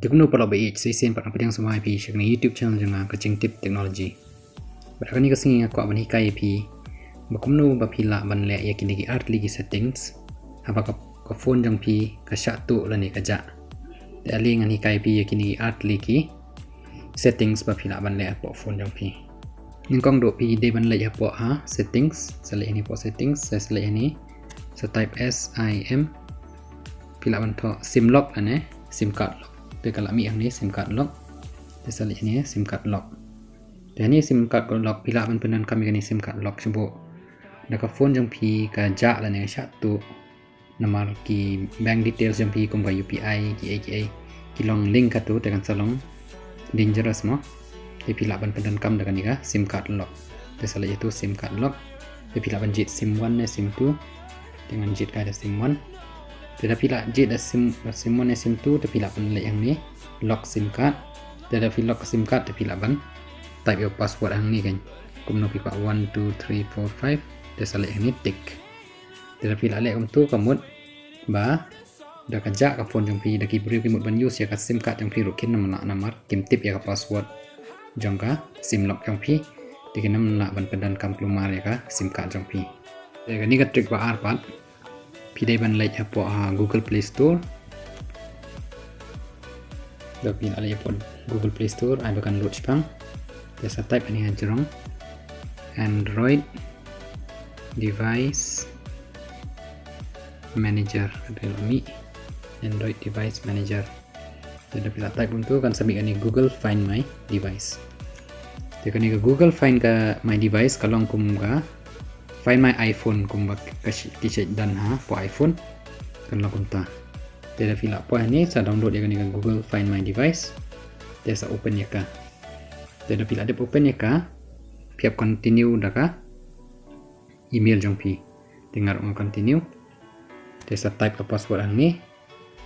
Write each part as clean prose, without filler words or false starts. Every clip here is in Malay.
Tekno pada baik saya sen pada yang semua IP share YouTube channel jangan kecing tip teknologi. Berkali ni kesini aku abang hikai IP. Bakumno bapila ban le ya kini art lagi settings. Apa ke phone jang pi ke satu lah ni kerja. Dari dengan hikai IP ya kini art lagi settings bapila ban le apa phone jang pi. Ningkong do pi de ban le ya apa ha settings. Select ini apa settings. Saya select ini. So type SIM. Pila ban to SIM lock lah ni. SIM card lock. Dia kalau mi yang ni SIM card lock. Dia select ini SIM card lock. Dan ni SIM card lock pila ban penan kami kan SIM card lock sebut. Dekat phone jang pi ka jak lah ni satu. Nomor ki bank details jang pi kum ka UPI KA ki long link ka tu dengan salong dangerous mo. Dia pila ban penan kam dengan ni ka SIM card lock. Dia select itu SIM card lock. Dia pila ban jit SIM 1 ni SIM 2 dengan jit ka ada SIM 1. Dia pila jit ada SIM 1 ni SIM 2 dia pila ban yang ni lock SIM card. Dia ada lock SIM card dia pila ban type your password yang ni kan. Kum no pipa 1 2 3 4 5 dia select yang ni tick. Dia pila lek tu kamu ba dah kerja ke phone jang pi dah ki beri kimut ban use ya ka SIM card jang pi rukin nama kim tip ya ka password jang ka SIM lock jang pi dikinam nak ban pedan kam kelumar ya ka SIM card jang pi. Ya ni ka trick ba arpat pidai ban like apa Google Play Store. Dah pin alai apa Google Play Store ai bakan load spang. Biasa type ni anjrong Android device manager Realme Android device manager. Jadi bila type untuk kan sabik ni Google find my device. Jadi ni ke Google find ke my device kalau kum ka find my iPhone kum bak kisah dan ha po iPhone kan lakum ta. Dia fila po ni saya download ya kan ni Google find my device. Dia sa open ya ka. Dia fila dia open ya ka. Piap continue dah ka. Email jang pi. Dengar continue. Dia sa type ke password ni.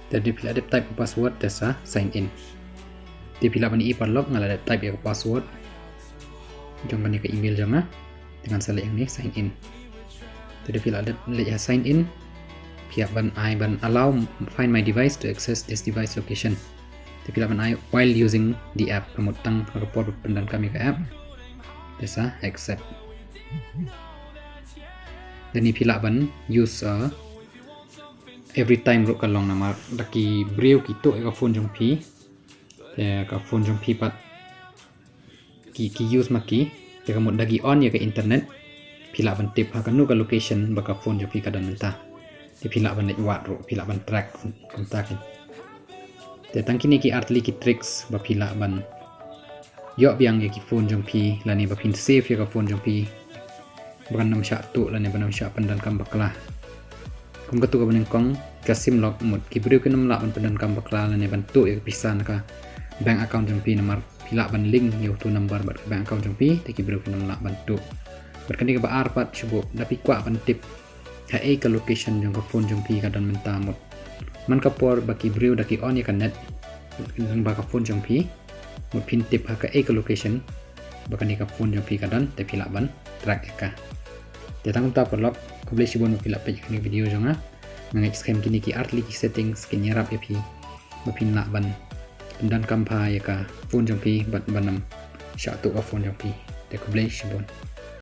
Jadi bila dia type ke password dia sa sign in. Dia bila ban i-padlock ngala dia type ya ke password. Jangan ni ke email jangan. Dengan select yang ni sign in. Jadi bila ada lihat sign in, pihak ban allow find my device to access this device location. Jadi bila ban while using the app, pemutang report pendan kami ke app, bisa accept. Dan ni bila ban use every time ruk kalong nama daki brio kito ke phone jong pi, ya ke phone jong pi pat ki use maki. Jika kamu dagi on ya ke internet, pila ban tip akan nu ke location baka phone jo pi kadan mentah. Di pila ban lewat ro, pila ban track kontak. Tetang kini ki artli ki tricks ba pila ban. Yo biang ya ki phone jong pi lani ba pin save ya ke phone jong pi. Bukan nam syak tu lani ban nam syak pendan kam baklah. Kum ketu ka benengkong ka sim lock mut ki beriu ke nam lak ban pendan kam baklah lani ban tu ya ke pisan ka bank account jong pi nomor pila ban link yo tu number bat bank account jong pi teki bro pinam nak bantu berkani ke ba arpat cubo tapi kwa ban tip ha ke location jong ke phone jong pi kadan mentamut man ka por baki bro daki on ya kan net jong ba ka phone jong pi mut pin tip ha ke location bakani ka phone jong pi kadan te pila ban track ka te tang ta por lock ko boleh sibon pila page ni video jong ha mengai scam kini ki artli ki settings ki nyarap ya pi mapin nak ban dan kampai ya ka phone jong pi bat banam satu ka phone jong pi te ko blai shibon